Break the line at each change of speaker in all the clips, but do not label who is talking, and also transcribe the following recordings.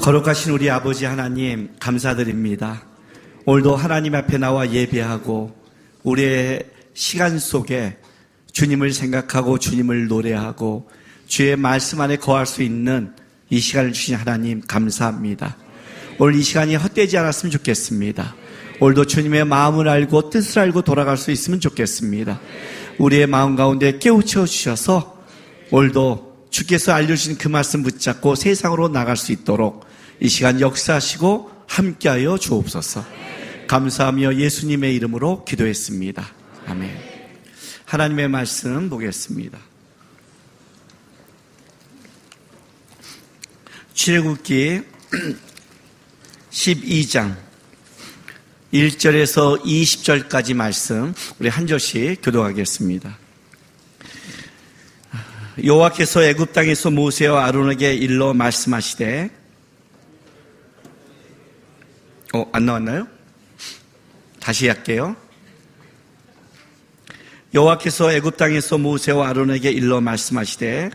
거룩하신 우리 아버지 하나님 감사드립니다. 오늘도 하나님 앞에 나와 예배하고 우리의 시간 속에 주님을 생각하고 주님을 노래하고 주의 말씀 안에 거할 수 있는 이 시간을 주신 하나님 감사합니다. 오늘 이 시간이 헛되지 않았으면 좋겠습니다. 오늘도 주님의 마음을 알고 뜻을 알고 돌아갈 수 있으면 좋겠습니다. 우리의 마음 가운데 깨우쳐 주셔서 오늘도 주께서 알려주신 그 말씀 붙잡고 세상으로 나갈 수 있도록 이 시간 역사하시고 함께하여 주옵소서. 감사하며 예수님의 이름으로 기도했습니다. 아멘. 하나님의 말씀 보겠습니다. 출애굽기 12장 1절에서 20절까지 말씀 우리 한 절씩 교독하겠습니다. 여호와께서 애굽 땅에서 모세와 아론에게 일러 말씀하시되 안 나왔나요? 다시 할게요. 여호와께서 애굽 땅에서 모세와 아론에게 일러 말씀하시되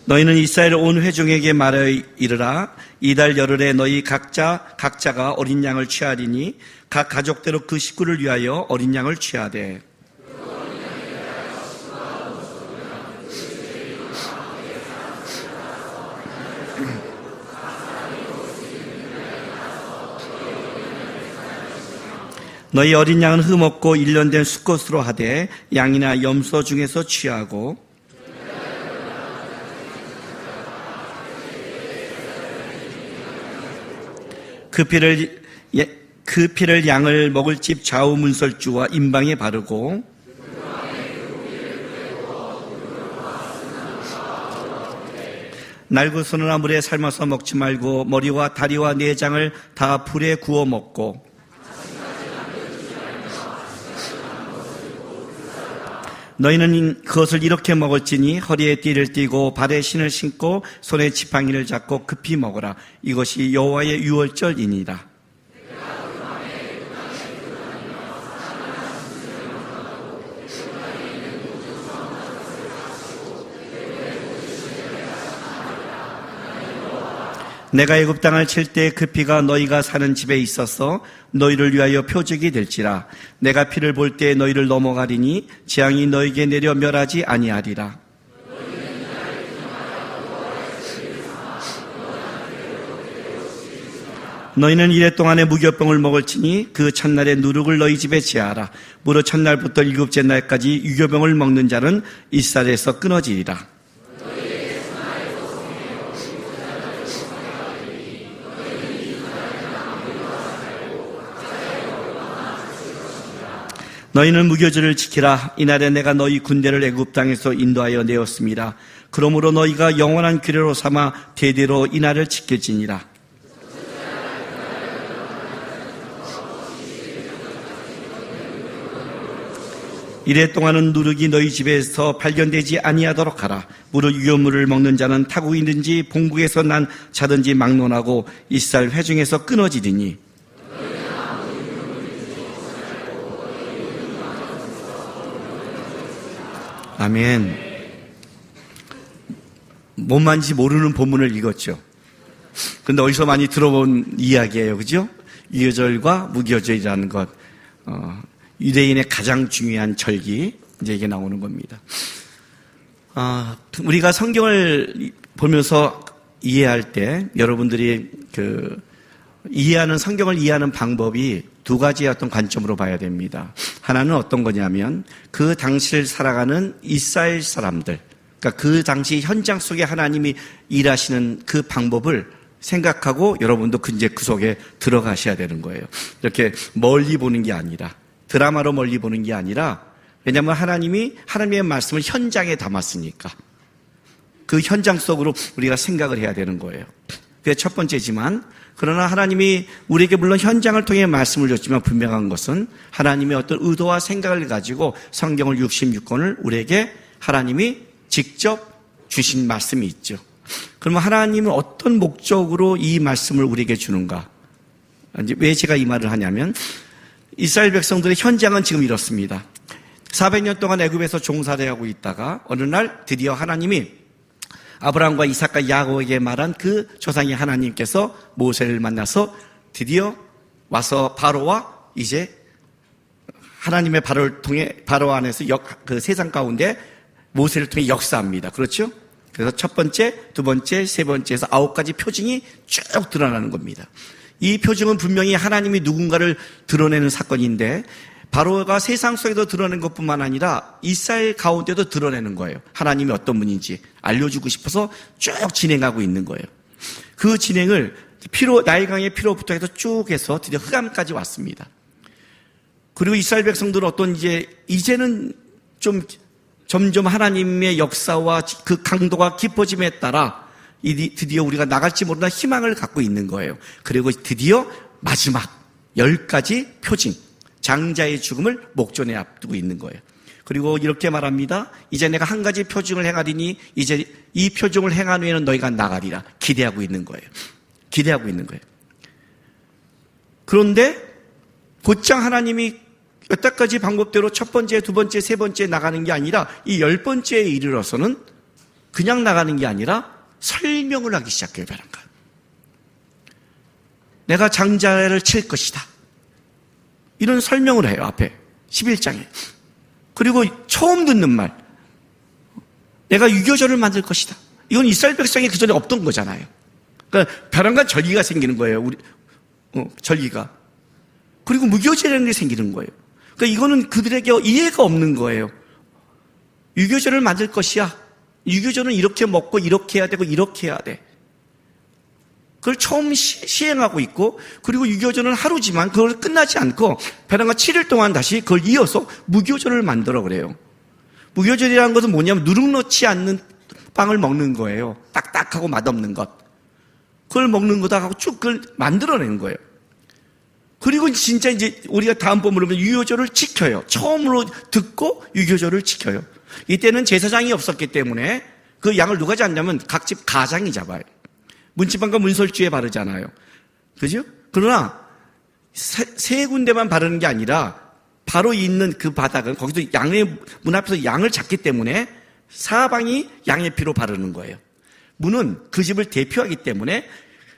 너희는 이스라엘 온 회중에게 말하여 이르라. 이달 열흘에 너희 각자가 어린 양을 취하리니 각 가족대로 그 식구를 위하여 어린 양을 취하되 너희 어린 양은 흠없고 1년 된 수컷으로 하되 양이나 염소 중에서 취하고 그 피를 양을 먹을 집 좌우 문설주와 임방에 바르고 날구소나 물에 삶아서 먹지 말고 머리와 다리와 내장을 다 불에 구워 먹고 너희는 그것을 이렇게 먹을지니 허리에 띠를 띠고 발에 신을 신고 손에 지팡이를 잡고 급히 먹으라. 이것이 여호와의 유월절이니라. 내가 애굽 땅을 칠 때 그 피가 너희가 사는 집에 있어서 너희를 위하여 표적이 될지라. 내가 피를 볼 때 너희를 넘어가리니 재앙이 너희에게 내려 멸하지 아니하리라. 너희는 이래 동안에 무교병을 먹을지니 그 첫날에 누룩을 너희 집에 제하라. 무릇 첫날부터 일곱째 날까지 유교병을 먹는 자는 이스라엘에서 끊어지리라. 너희는 무교절을 지키라. 이날에 내가 너희 군대를 애굽 땅에서 인도하여 내었습니다. 그러므로 너희가 영원한 규례로 삼아 대대로 이날을 지킬지니라. 이래 동안은 누룩이 너희 집에서 발견되지 아니하도록 하라. 무릇 유효물을 먹는 자는 타국이든지 본국에서 난 자든지 막론하고 이스라엘 회중에서 끊어지리니 아멘. 뭔 말인지 모르는 본문을 읽었죠. 그런데 어디서 많이 들어본 이야기예요. 그죠? 유교절과 무교절이라는 것. 유대인의 가장 중요한 절기. 이제 이게 나오는 겁니다. 우리가 성경을 보면서 이해할 때 여러분들이 성경을 이해하는 방법이 두 가지의 어떤 관점으로 봐야 됩니다. 하나는 어떤 거냐면 그 당시를 살아가는 이스라엘 사람들, 그러니까 그 당시 현장 속에 하나님이 일하시는 그 방법을 생각하고 여러분도 이제 그 속에 들어가셔야 되는 거예요. 이렇게 멀리 보는 게 아니라, 드라마로 멀리 보는 게 아니라, 왜냐하면 하나님의 말씀을 현장에 담았으니까 그 현장 속으로 우리가 생각을 해야 되는 거예요. 그게 첫 번째지만, 그러나 하나님이 우리에게 물론 현장을 통해 말씀을 줬지만 분명한 것은 하나님의 어떤 의도와 생각을 가지고 성경을 66권을 우리에게 하나님이 직접 주신 말씀이 있죠. 그러면 하나님은 어떤 목적으로 이 말씀을 우리에게 주는가? 왜 제가 이 말을 하냐면 이스라엘 백성들의 현장은 지금 이렇습니다. 400년 동안 애굽에서 종살이하고 있다가 어느 날 드디어 하나님이 아브라함과 이삭과 야곱에게 말한 그 조상의 하나님께서 모세를 만나서 드디어 와서 바로와 이제 하나님의 바로를 통해 바로 안에서 그 세상 가운데 모세를 통해 역사합니다. 그렇죠? 그래서 첫 번째, 두 번째, 세 번째에서 9가지 표징이 쭉 드러나는 겁니다. 이 표징은 분명히 하나님이 누군가를 드러내는 사건인데 바로가 세상 속에도 드러낸 것뿐만 아니라 이스라엘 가운데도 드러내는 거예요. 하나님이 어떤 분인지 알려주고 싶어서 쭉 진행하고 있는 거예요. 그 진행을 나일강의 피로부터 해서 쭉 해서 드디어 흑암까지 왔습니다. 그리고 이스라엘 백성들은 이제는 좀 점점 하나님의 역사와 그 강도가 깊어짐에 따라 드디어 우리가 나갈지 모르나 희망을 갖고 있는 거예요. 그리고 드디어 마지막 10가지 표징, 장자의 죽음을 목전에 앞두고 있는 거예요. 그리고 이렇게 말합니다. 이제 내가 한 가지 표징을 행하리니 이제 이 표징을 행한 후에는 너희가 나가리라. 기대하고 있는 거예요. 기대하고 있는 거예요. 그런데 곧장 하나님이 여태까지 방법대로 첫 번째, 두 번째, 세 번째 나가는 게 아니라 이 10번째에 이르러서는 그냥 나가는 게 아니라 설명을 하기 시작해요. 벼랑간. 내가 장자를 칠 것이다. 이런 설명을 해요. 앞에 11장에. 그리고 처음 듣는 말, 내가 유교절을 만들 것이다. 이건 이스라엘 백성이 그전에 없던 거잖아요. 그러니까 벼랑간 절기가 생기는 거예요. 절기가. 그리고 무교절이라는 게 생기는 거예요. 그러니까 이거는 그들에게 이해가 없는 거예요. 유교절을 만들 것이야. 유교절은 이렇게 먹고 이렇게 해야 되고 이렇게 해야 돼. 그걸 처음 시행하고 있고, 그리고 유교절은 하루지만 그걸 끝나지 않고 벼랑간 7일 동안 다시 그걸 이어서 무교절을 만들어 그래요. 무교절이라는 것은 뭐냐면 누룩 넣지 않는 빵을 먹는 거예요. 딱딱하고 맛없는 것. 그걸 먹는 거다 하고 쭉 그걸 만들어내는 거예요. 그리고 진짜 이제 우리가 다음번으로 보면 유교절을 지켜요. 처음으로 듣고 유교절을 지켜요. 이때는 제사장이 없었기 때문에 그 양을 누가 잡냐면 각 집 가장이 잡아요. 문지방과 문설주에 바르잖아요. 그죠? 그러나 세 군데만 바르는 게 아니라 바로 있는 그 바닥은 거기서 양의 문 앞에서 양을 잡기 때문에 사방이 양의 피로 바르는 거예요. 문은 그 집을 대표하기 때문에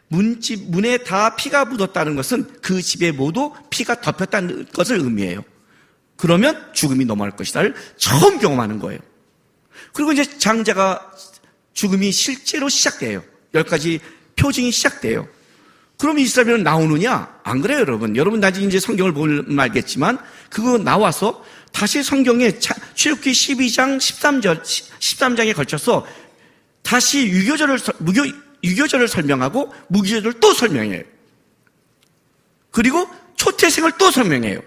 문에 다 피가 묻었다는 것은 그 집에 모두 피가 덮였다는 것을 의미해요. 그러면 죽음이 넘어갈 것이다를 처음 경험하는 거예요. 그리고 이제 장자가 죽음이 실제로 시작돼요. 10가지 표징이 시작돼요. 그럼 이스라엘은 나오느냐? 안 그래요, 여러분. 여러분 나중에 이제 성경을 보면 알겠지만 그거 나와서 다시 성경에 출애굽기 12장 13장에 걸쳐서 다시 유교절을 설명하고 무교절을 또 설명해요. 그리고 초태생을 또 설명해요.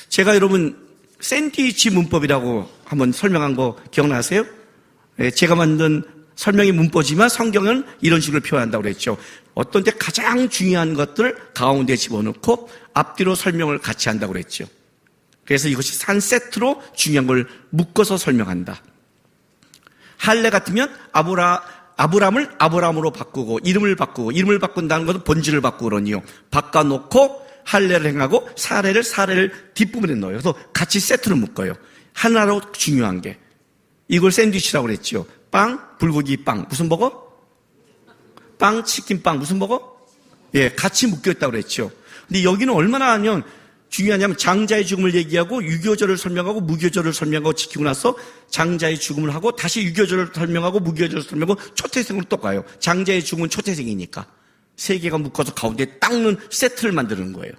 제가 여러분 샌드위치 문법이라고 한번 설명한 거 기억나세요? 제가 만든 설명의 문법이지만 성경은 이런 식으로 표현한다고 그랬죠. 어떤 때 가장 중요한 것들을 가운데 집어넣고 앞뒤로 설명을 같이 한다고 그랬죠. 그래서 이것이 한 세트로 중요한 걸 묶어서 설명한다. 할례 같으면 아브람을 아브람으로 바꾸고 이름을 바꾼다는 것은 본질을 바꾸고 그러니요. 바꿔놓고 할례를 행하고 사례를 뒷부분에 넣어요. 그래서 같이 세트로 묶어요. 하나로 중요한 게. 이걸 샌드위치라고 그랬죠. 빵, 불고기 빵. 무슨 버거? 빵, 치킨 빵. 무슨 버거? 예, 같이 묶여있다고 그랬죠. 근데 여기는 얼마나 하면 중요하냐면 장자의 죽음을 얘기하고 유교절을 설명하고 무교절을 설명하고 지키고 나서 장자의 죽음을 하고 다시 유교절을 설명하고 무교절을 설명하고 초태생으로 또 가요. 장자의 죽음은 초태생이니까. 세 개가 묶어서 가운데 딱 넣은 세트를 만드는 거예요.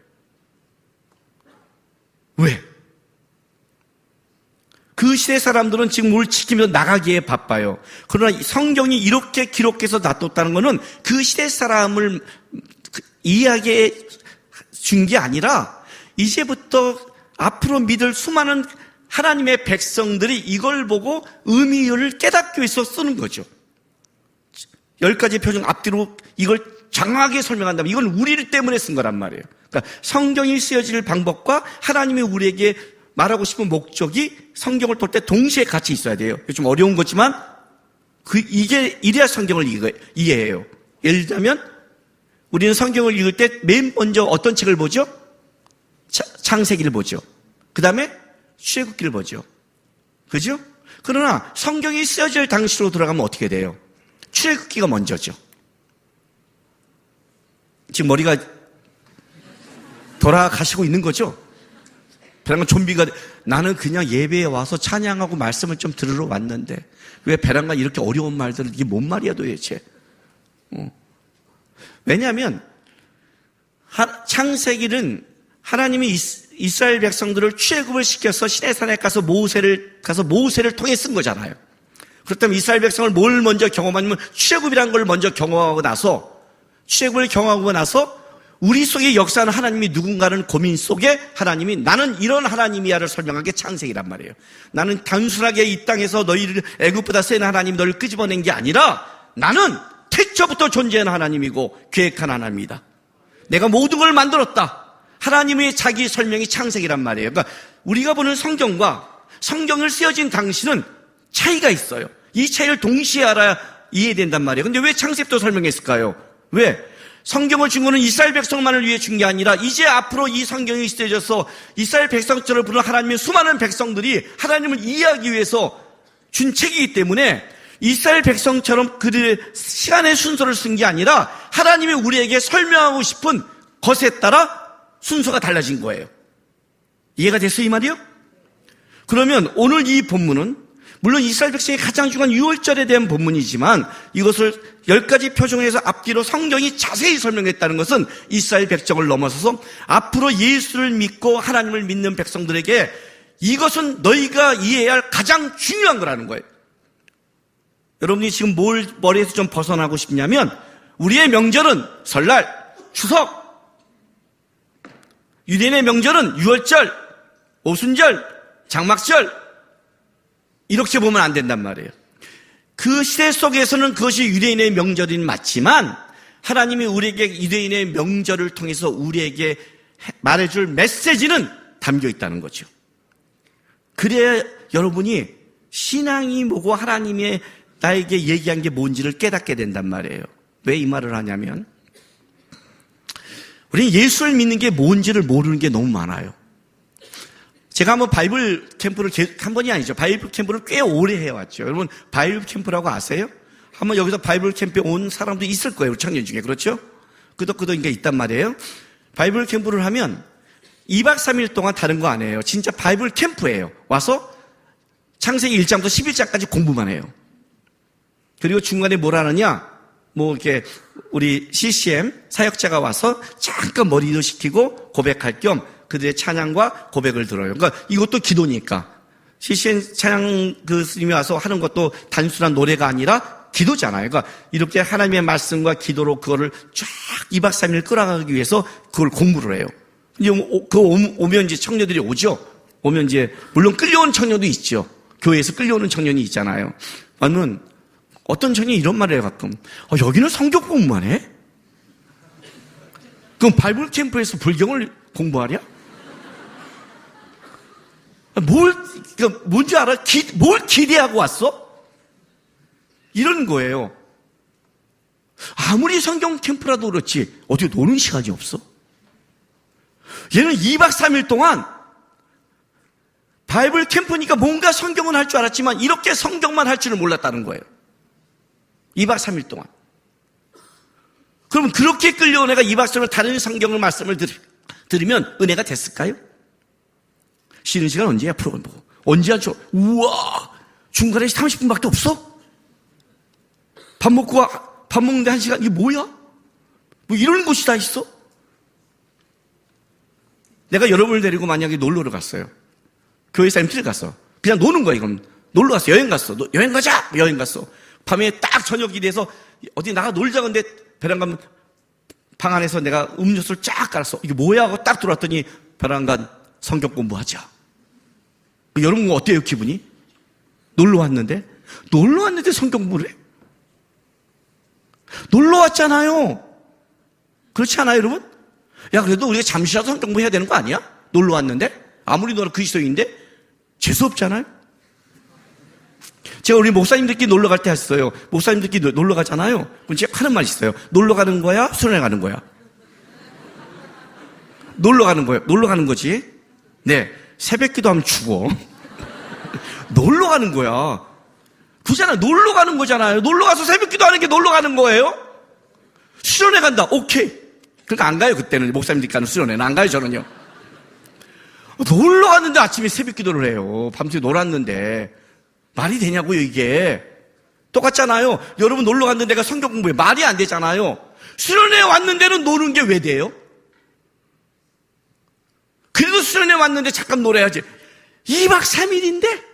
왜? 그 시대 사람들은 지금 뭘 지키면서 나가기에 바빠요. 그러나 성경이 이렇게 기록해서 놔뒀다는 것은 그 시대 사람을 이해하게 준 게 아니라 이제부터 앞으로 믿을 수많은 하나님의 백성들이 이걸 보고 의미를 깨닫기 위해서 쓰는 거죠. 10가지 표정 앞뒤로 이걸 장황하게 설명한다면 이건 우리 때문에 쓴 거란 말이에요. 그러니까 성경이 쓰여질 방법과 하나님이 우리에게 말하고 싶은 목적이 성경을 볼 때 동시에 같이 있어야 돼요. 좀 어려운 거지만 이래야 성경을 이해해요. 예를 들자면 우리는 성경을 읽을 때 맨 먼저 어떤 책을 보죠? 창세기를 보죠. 그 다음에 출애굽기를 보죠. 그죠? 그러나 성경이 쓰여질 당시로 들어가면 어떻게 돼요? 출애굽기가 먼저죠. 지금 머리가 돌아가시고 있는 거죠? 베란가 좀비가, 나는 그냥 예배에 와서 찬양하고 말씀을 좀 들으러 왔는데 왜 베란가 이렇게 어려운 말들을, 이게 뭔 말이야 도대체? 왜냐하면 창세기는 하나님이 이스라엘 백성들을 출애굽을 시켜서 시내산에 가서 모세를 통해 쓴 거잖아요. 그렇다면 이스라엘 백성을 뭘 먼저 경험하냐면 출애굽이라는 걸 먼저 경험하고 나서, 출애굽을 경험하고 나서 우리 속에 역사하는 하나님이 누군가는 고민 속에 하나님이 나는 이런 하나님이야를 설명한 게 창세기란 말이에요. 나는 단순하게 이 땅에서 너희를 애굽보다 센 하나님 너를 끄집어낸 게 아니라 나는 태초부터 존재하는 하나님이고 계획한 하나님이다. 내가 모든 걸 만들었다. 하나님의 자기 설명이 창세기란 말이에요. 그러니까 우리가 보는 성경과 성경을 쓰여진 당시는 차이가 있어요. 이 차이를 동시에 알아야 이해된단 말이에요. 근데 왜 창세기부터 설명했을까요? 왜? 성경을 준 거는 이스라엘 백성만을 위해 준 게 아니라 이제 앞으로 이 성경이 쓰여져서 이스라엘 백성처럼 부르는 하나님의 수많은 백성들이 하나님을 이해하기 위해서 준 책이기 때문에 이스라엘 백성처럼 그들의 시간의 순서를 쓴 게 아니라 하나님이 우리에게 설명하고 싶은 것에 따라 순서가 달라진 거예요. 이해가 됐어요, 이 말이요? 그러면 오늘 이 본문은 물론 이스라엘 백성의 가장 중요한 유월절에 대한 본문이지만 이것을 10가지 표정에서 앞뒤로 성경이 자세히 설명했다는 것은 이스라엘 백성을 넘어서서 앞으로 예수를 믿고 하나님을 믿는 백성들에게 이것은 너희가 이해해야 할 가장 중요한 거라는 거예요. 여러분이 지금 뭘 머리에서 좀 벗어나고 싶냐면 우리의 명절은 설날, 추석, 유대인의 명절은 유월절, 오순절, 장막절 이렇게 보면 안 된단 말이에요. 그 시대 속에서는 그것이 유대인의 명절인 맞지만 하나님이 우리에게 유대인의 명절을 통해서 우리에게 말해줄 메시지는 담겨 있다는 거죠. 그래야 여러분이 신앙이 뭐고 하나님의 나에게 얘기한 게 뭔지를 깨닫게 된단 말이에요. 왜 이 말을 하냐면 우리는 예수를 믿는 게 뭔지를 모르는 게 너무 많아요. 제가 한번 바이블 캠프를 한 번이 아니죠. 바이블 캠프를 꽤 오래 해왔죠. 여러분 바이블 캠프라고 아세요? 한번 여기서 바이블 캠프에 온 사람도 있을 거예요. 우리 청년 중에. 그렇죠? 끄덕끄덕인 게 있단 말이에요. 바이블 캠프를 하면 2박 3일 동안 다른 거 안 해요. 진짜 바이블 캠프예요. 와서 창세기 1장부터 11장까지 공부만 해요. 그리고 중간에 뭘 하느냐? 뭐 이렇게 우리 CCM 사역자가 와서 잠깐 머리도 식히고 고백할 겸 그들의 찬양과 고백을 들어요. 그러니까 이것도 기도니까. CCM 찬양 그 스님이 와서 하는 것도 단순한 노래가 아니라 기도잖아요. 그러니까 이렇게 하나님의 말씀과 기도로 그거를 쫙 2박 3일 끌어가기 위해서 그걸 공부를 해요. 이제 오면 이제 청년들이 오죠. 오면 이제 물론 끌려온 청년도 있죠. 교회에서 끌려오는 청년이 있잖아요. 아니면 어떤 청년이 이런 말을 해요, 가끔. 여기는 성경 공부만 해? 그럼 바이블 캠프에서 불경을 공부하랴? 그러니까 뭔지 알아? 뭘 기대하고 왔어? 이런 거예요. 아무리 성경 캠프라도 그렇지, 어떻게 노는 시간이 없어? 얘는 2박 3일 동안 바이블 캠프니까 뭔가 성경은 할 줄 알았지만 이렇게 성경만 할 줄을 몰랐다는 거예요. 2박 3일 동안. 그럼 그렇게 끌려온 애가 2박 3일 다른 성경을 말씀을 들으면 은혜가 됐을까요? 쉬는 시간 언제야? 프로그램 보고. 언제 하죠? 우와! 중간에 30분밖에 없어? 밥 먹는데 1시간, 이게 뭐야? 뭐 이런 곳이 다 있어? 내가 여러분을 데리고 만약에 놀러를 갔어요. 교회 사람들이 갔어. 그냥 노는 거야, 이건. 놀러 갔어. 여행 갔어. 여행 가자! 여행 갔어. 밤에 딱 저녁이 돼서 어디 나가 놀자. 근데 베란간 방 안에서 내가 음료수를 쫙 깔았어. 이게 뭐야? 하고 딱 들어왔더니 베란간 성경 공부하자. 여러분 어때요, 기분이? 놀러 왔는데 성경 공부를 해? 놀러 왔잖아요. 그렇지 않아요, 여러분? 야, 그래도 우리가 잠시라도 성경 공부 해야 되는 거 아니야? 놀러 왔는데? 아무리 너는 그리스도인데? 재수없잖아요? 제가 우리 목사님들끼리 놀러 갈 때 했어요. 목사님들끼리 놀러 가잖아요. 그럼 제가 하는 말이 있어요. 놀러 가는 거야? 수련회 가는 거야? 놀러 가는 거예요. 놀러 가는 거지. 네. 새벽 기도하면 죽어. 놀러 가는 거야. 그잖아. 놀러 가는 거잖아요. 놀러 가서 새벽기도 하는 게 놀러 가는 거예요. 수련회 간다. 오케이. 그러니까 안 가요. 그때는 목사님들이 가는 수련회는 안 가요. 저는요. 놀러 갔는데 아침에 새벽기도를 해요. 밤새 놀았는데 말이 되냐고요 이게. 똑같잖아요. 여러분 놀러 갔는데 내가 성경 공부해. 말이 안 되잖아요. 수련회 왔는 데는 노는 게 왜 돼요? 그래도 수련회 왔는데 잠깐 놀아야지. 2박 3일인데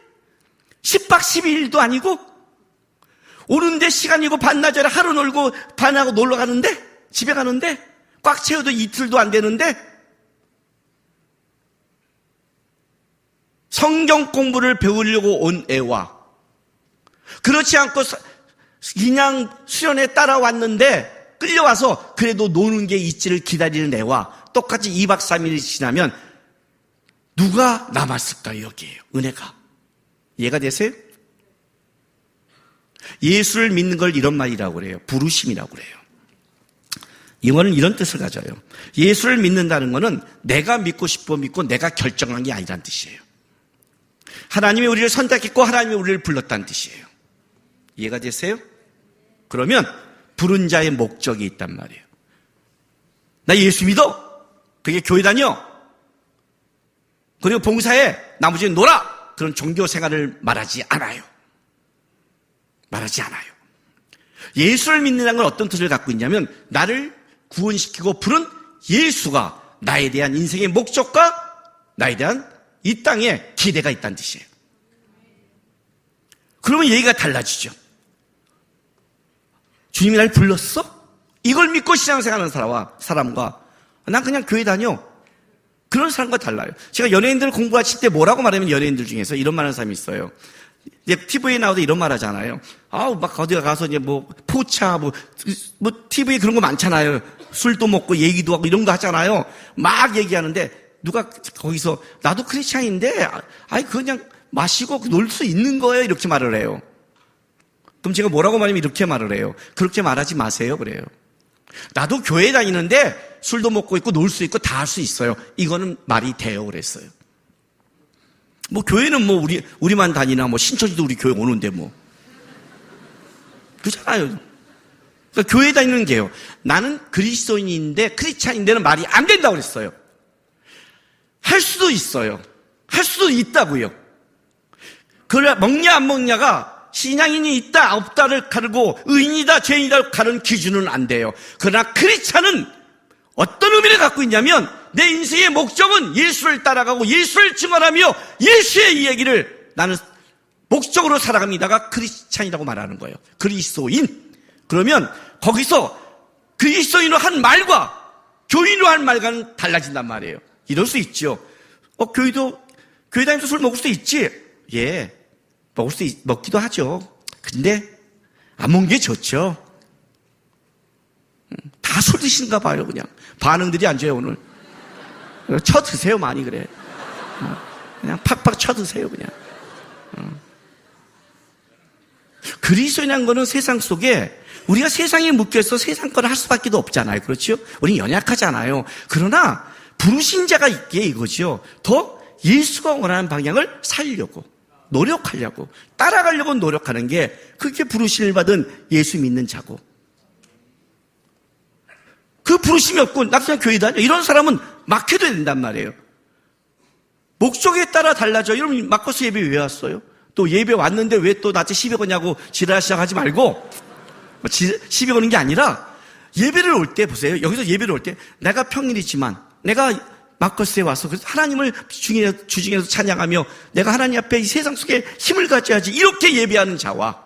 10박 12일도 아니고 오는데 시간이고 반나절에 하루 놀고 반하고 놀러 가는데 집에 가는데 꽉 채워도 이틀도 안 되는데 성경 공부를 배우려고 온 애와 그렇지 않고 그냥 수련회 따라왔는데 끌려와서 그래도 노는 게 있지를 기다리는 애와 똑같이 2박 3일이 지나면 누가 남았을까요? 여기에요. 은혜가. 이해가 되세요? 예수를 믿는 걸 이런 말이라고 그래요. 부르심이라고 그래요. 이거는 이런 뜻을 가져요. 예수를 믿는다는 것은 내가 믿고 싶어 믿고 내가 결정한 게 아니란 뜻이에요. 하나님이 우리를 선택했고 하나님이 우리를 불렀다는 뜻이에요. 이해가 되세요? 그러면 부른 자의 목적이 있단 말이에요. 나 예수 믿어. 그게 교회 다녀. 그리고 봉사해. 나머지는 놀아. 그런 종교 생활을 말하지 않아요. 말하지 않아요. 예수를 믿는다는 건 어떤 뜻을 갖고 있냐면 나를 구원시키고 부른 예수가 나에 대한 인생의 목적과 나에 대한 이 땅에 기대가 있다는 뜻이에요. 그러면 얘기가 달라지죠. 주님이 날 불렀어? 이걸 믿고 신앙생활하는 사람과 난 그냥 교회 다녀. 그런 사람과 달라요. 제가 연예인들 공부하실 때 뭐라고 말하면 연예인들 중에서 이런 말 하는 사람이 있어요. 이제 TV에 나오도 이런 말 하잖아요. 막 어디 가서 이제 포차, TV에 그런 거 많잖아요. 술도 먹고 얘기도 하고 이런 거 하잖아요. 막 얘기하는데 누가 거기서 나도 크리스찬인데, 그냥 마시고 놀 수 있는 거예요. 이렇게 말을 해요. 그럼 제가 뭐라고 말하면 이렇게 말을 해요. 그렇게 말하지 마세요. 그래요. 나도 교회 다니는데 술도 먹고 있고 놀 수 있고 다 할 수 있어요. 이거는 말이 돼요. 그랬어요. 교회는 우리만 다니나 신천지도 우리 교회 오는데 그렇잖아요. 그러니까 교회 다니는 게요. 나는 그리스도인인데 크리스찬인데는 말이 안 된다고 그랬어요. 할 수도 있어요. 할 수도 있다고요. 그래 먹냐 안 먹냐가 신앙인이 있다 없다를 가르고 의인이다 죄인이다 가르는 기준은 안 돼요. 그러나 크리스찬은 어떤 의미를 갖고 있냐면 내 인생의 목적은 예수를 따라가고 예수를 증언하며 예수의 이 얘기를 나는 목적으로 살아갑니다가 크리스찬이라고 말하는 거예요. 그리스도인. 그러면 거기서 그리스도인으로 한 말과 교인으로 한 말과는 달라진단 말이에요. 이럴 수 있죠. 교회 다니면서 술 먹을 수도 있지. 예. 먹기도 하죠. 근데 안 먹는 게 좋죠. 다 술 드시는가 봐요. 그냥 반응들이 안 좋아요. 오늘 쳐 드세요. 많이 그래. 그냥 팍팍 쳐 드세요. 그냥. 그리스도인이라는 거는 세상 속에 우리가 세상에 묶여서 세상 거를 할 수밖에 없잖아요. 그렇죠? 우리는 연약하잖아요. 그러나 부르신 자가 있기에 이거죠. 더 예수가 원하는 방향을 살려고 노력하려고 따라가려고 노력하는 게 그게 부르심을 받은 예수 믿는 자고, 그 부르심이 없고 나 그냥 교회 다녀 이런 사람은 막혀도 된단 말이에요. 목적에 따라 달라져. 여러분 마커스 예배 왜 왔어요? 또 예배 왔는데 왜 또 나한테 시비 거냐고 지랄 시작하지 말고, 시비 거는 게 아니라 예배를 올 때 보세요. 여기서 예배를 올 때 내가 평일이지만 내가 마커스에 와서 하나님을 주중에서 찬양하며 내가 하나님 앞에 이 세상 속에 힘을 가져야지 이렇게 예배하는 자와,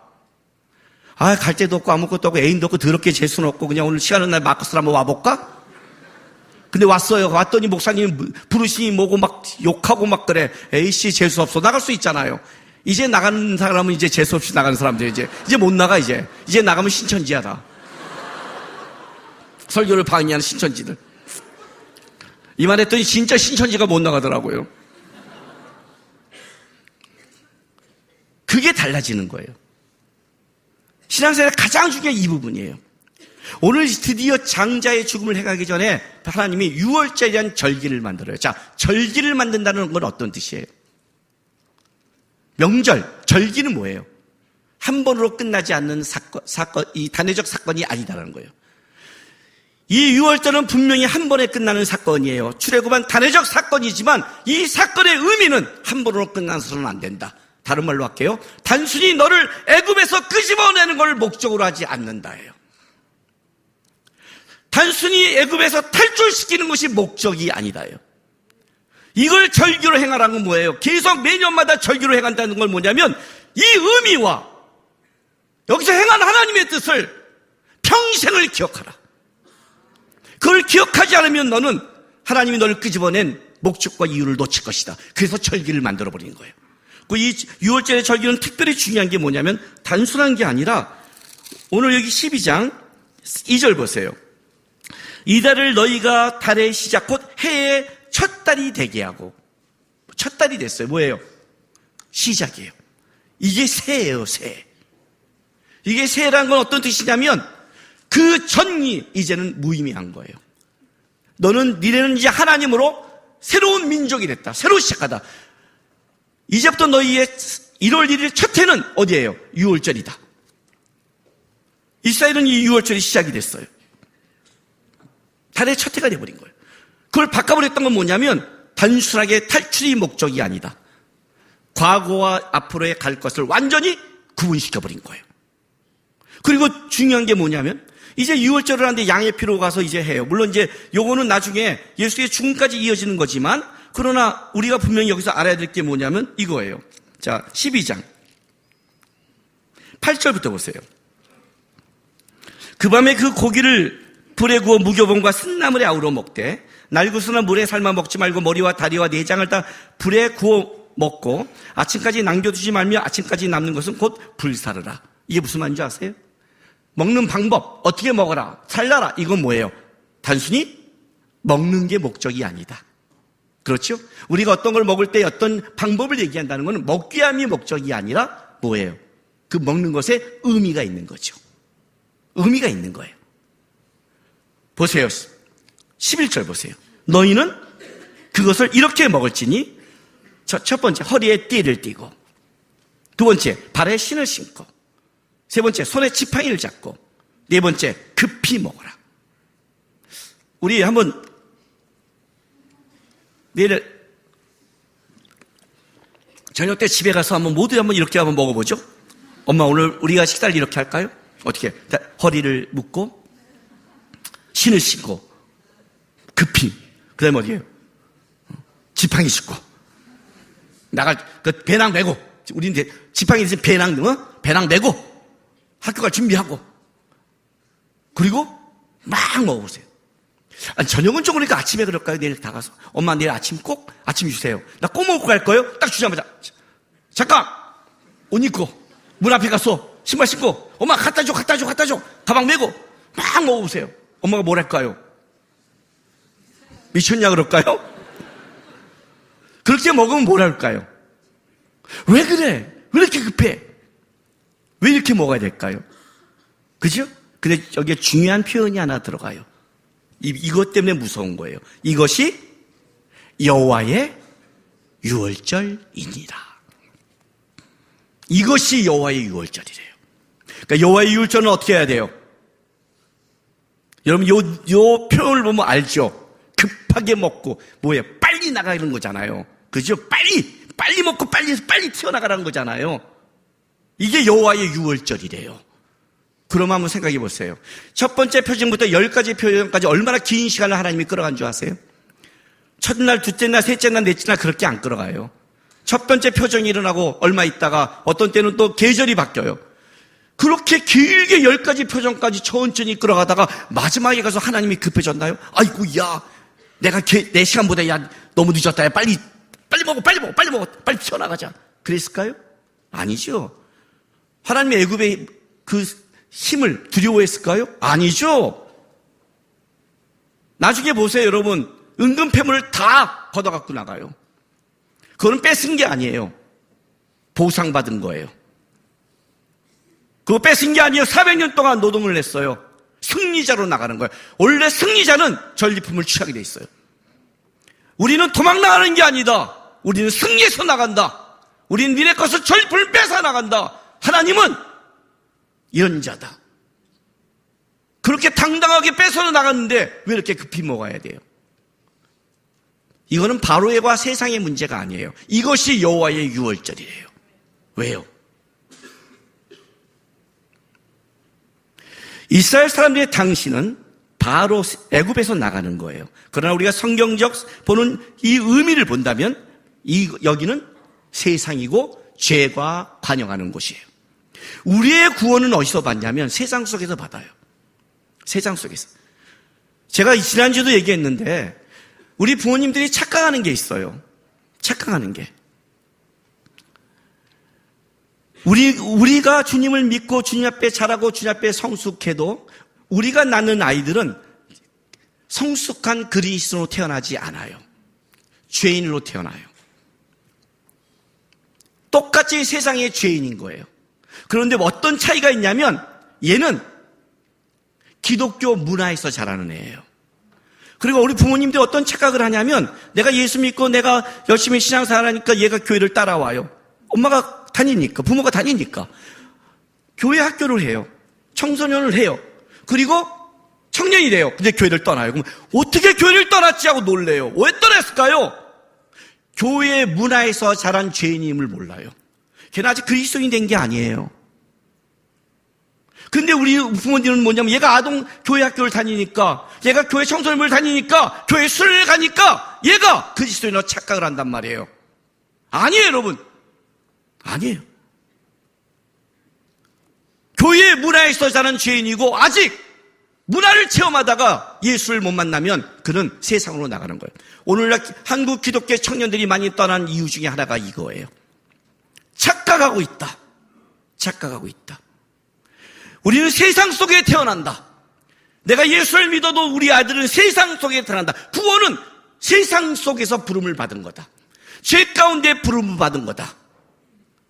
갈 데도 없고 아무것도 없고 애인도 없고 더럽게 재수는 없고 그냥 오늘 시간 없는 날 마커스를 한번 와볼까? 근데 왔어요. 왔더니 목사님 부르심이 뭐고 막 욕하고 막 그래. 에이씨 재수 없어. 나갈 수 있잖아요. 이제 나가는 사람은 이제 재수 없이 나가는 사람들 이제 못 나가. 이제 나가면 신천지야 다. 설교를 방해하는 신천지들. 이 말 했더니 진짜 신천지가 못 나가더라고요. 그게 달라지는 거예요. 신앙생활의 가장 중요한 이 부분이에요. 오늘 드디어 장자의 죽음을 해가기 전에 하나님이 유월절이라는 절기를 만들어요. 자, 절기를 만든다는 건 어떤 뜻이에요? 명절, 절기는 뭐예요? 한 번으로 끝나지 않는 사건, 이 단회적 사건이 아니다라는 거예요. 이 유월절은 분명히 한 번에 끝나는 사건이에요. 출애굽은 단회적 사건이지만 이 사건의 의미는 한 번으로 끝나서는 안 된다. 다른 말로 할게요. 단순히 너를 애굽에서 끄집어내는 걸 목적으로 하지 않는다예요. 단순히 애굽에서 탈출시키는 것이 목적이 아니다예요. 이걸 절기로 행하라는 건 뭐예요? 계속 매년마다 절기로 행한다는 건 뭐냐면 이 의미와 여기서 행한 하나님의 뜻을 평생을 기억하라. 그걸 기억하지 않으면 너는 하나님이 너를 끄집어낸 목적과 이유를 놓칠 것이다. 그래서 절기를 만들어버린 거예요. 이 6월절의 절기는 특별히 중요한 게 뭐냐면 단순한 게 아니라 오늘 여기 12장 2절 보세요. 이달을 너희가 달의 시작 곧 해의 첫 달이 되게 하고, 첫 달이 됐어요. 뭐예요? 시작이에요. 이게 새예요, 새. 이게 새라는 건 어떤 뜻이냐면 그 전이 이제는 무의미한 거예요. 니네는 이제 하나님으로 새로운 민족이 됐다. 새로 시작하다. 이제부터 너희의 1월 1일 첫 해는 어디예요? 6월절이다. 이스라엘은 이 6월절이 시작이 됐어요. 달의 첫 해가 돼버린 거예요. 그걸 바꿔버렸던 건 뭐냐면 단순하게 탈출이 목적이 아니다. 과거와 앞으로의 갈 것을 완전히 구분시켜버린 거예요. 그리고 중요한 게 뭐냐면 이제 6월절을 하는데 양의 피로 가서 이제 해요. 물론 이제 요거는 나중에 예수의 죽음까지 이어지는 거지만 그러나 우리가 분명히 여기서 알아야 될 게 뭐냐면 이거예요. 자, 12장 8절부터 보세요. 그 밤에 그 고기를 불에 구워 무교봉과 쓴나물에 아우러 먹되 날구스나 물에 삶아 먹지 말고 머리와 다리와 내장을 다 불에 구워 먹고 아침까지 남겨두지 말며 아침까지 남는 것은 곧 불사르라. 이게 무슨 말인지 아세요? 먹는 방법, 어떻게 먹어라, 살라라. 이건 뭐예요? 단순히 먹는 게 목적이 아니다. 그렇죠? 우리가 어떤 걸 먹을 때 어떤 방법을 얘기한다는 것은 먹기 위함이 목적이 아니라 뭐예요? 그 먹는 것에 의미가 있는 거죠. 의미가 있는 거예요. 보세요. 11절 보세요. 너희는 그것을 이렇게 먹을지니 첫 번째 허리에 띠를 띠고, 두 번째 발에 신을 신고, 세 번째 손에 지팡이를 잡고, 네 번째 급히 먹어라. 우리 한번 내일 저녁 때 집에 가서 모두 한번 이렇게 한번 먹어보죠. 엄마 오늘 우리가 식사를 이렇게 할까요? 어떻게? 허리를 묶고 신을 신고 급히, 그 다음에 어디에요? 지팡이 싣고 나갈 그 배낭 메고, 우리는 지팡이 있으면 배낭 메고 학교 갈 준비하고, 그리고 막 먹어보세요. 아니, 저녁은 좀 그러니까 아침에 그럴까요? 내일 다 가서 엄마 내일 아침 꼭 아침 주세요. 나 꼭 먹고 갈 거예요. 딱 주자마자 잠깐 옷 입고 문 앞에 가서 신발 신고 엄마 갖다 줘 가방 메고 막 먹어보세요. 엄마가 뭐랄까요? 미쳤냐 그럴까요? 그렇게 먹으면 뭐랄까요? 왜 그래? 왜 이렇게 급해? 왜 이렇게 먹어야 될까요? 그죠? 근데 여기에 중요한 표현이 하나 들어가요. 이것 때문에 무서운 거예요. 이것이 여호와의 유월절이니라. 이것이 여호와의 유월절이래요. 그러니까 여호와의 유월절은 어떻게 해야 돼요? 여러분 요 표현을 보면 알죠? 급하게 먹고 뭐예요? 빨리 나가는 거잖아요. 그죠? 빨리 먹고 빨리 튀어나가라는 거잖아요. 이게 여호와의 유월절이래요. 그럼 한번 생각해 보세요. 첫 번째 표정부터 10가지 표정까지 얼마나 긴 시간을 하나님이 끌어간 줄 아세요? 첫날, 둘째 날, 셋째 날, 넷째 날 그렇게 안 끌어가요. 첫 번째 표정이 일어나고 얼마 있다가 어떤 때는 또 계절이 바뀌어요. 그렇게 길게 10가지 표정까지 천천히 끌어가다가 마지막에 가서 하나님이 급해졌나요? 아이고 야 내가 내 시간보다 야 너무 늦었다. 야 빨리 먹어 빨리 튀어나가자. 그랬을까요? 아니죠. 하나님의 애굽의 그 힘을 두려워했을까요? 아니죠. 나중에 보세요 여러분. 은근 폐물을 다 걷어갖고 나가요. 그거는 뺏은 게 아니에요. 보상받은 거예요. 그거 뺏은 게 아니에요. 400년 동안 노동을 했어요. 승리자로 나가는 거예요. 원래 승리자는 전리품을 취하게 돼 있어요. 우리는 도망 나가는 게 아니다. 우리는 승리해서 나간다. 우린 니네 것을 전부를 뺏어나간다. 하나님은 이런 자다. 그렇게 당당하게 뺏어 나갔는데 왜 이렇게 급히 먹어야 돼요? 이거는 바로의와 세상의 문제가 아니에요. 이것이 여호와의 유월절이에요. 왜요? 이스라엘 사람들의 당신은 바로 애굽에서 나가는 거예요. 그러나 우리가 성경적 보는 이 의미를 본다면 여기는 세상이고 죄가 관영하는 곳이에요. 우리의 구원은 어디서 받냐면 세상 속에서 받아요. 세상 속에서. 제가 지난주에도 얘기했는데 우리 부모님들이 착각하는 게 있어요. 착각하는 게. 우리가 주님을 믿고 주님 앞에 자라고 주님 앞에 성숙해도 우리가 낳는 아이들은 성숙한 그리스도로 태어나지 않아요. 죄인으로 태어나요. 똑같이 세상의 죄인인 거예요. 그런데 어떤 차이가 있냐면 얘는 기독교 문화에서 자라는 애예요. 그리고 우리 부모님들이 어떤 착각을 하냐면 내가 예수 믿고 내가 열심히 신앙생활하니까 얘가 교회를 따라와요. 엄마가 다니니까, 부모가 다니니까. 교회 학교를 해요. 청소년을 해요. 그리고 청년이 돼요. 근데 교회를 떠나요. 그럼 어떻게 교회를 떠났지 하고 놀래요. 왜 떠났을까요? 교회 문화에서 자란 죄인임을 몰라요. 걔는 아직 그리스도인이 된 게 아니에요. 근데 우리 부모님은 뭐냐면 얘가 아동 교회 학교를 다니니까, 얘가 교회 청소년을 다니니까, 교회 수련회를 가니까 얘가 그리스도인으로 착각을 한단 말이에요. 아니에요, 여러분. 아니에요. 교회 문화에서 자란 죄인이고 아직 문화를 체험하다가 예수를 못 만나면 그는 세상으로 나가는 거예요. 오늘날 한국 기독교 청년들이 많이 떠난 이유 중에 하나가 이거예요. 착각하고 있다. 착각하고 있다. 우리는 세상 속에 태어난다. 내가 예수를 믿어도 우리 아들은 세상 속에 태어난다. 구원은 세상 속에서 부름을 받은 거다. 죄 가운데 부름을 받은 거다.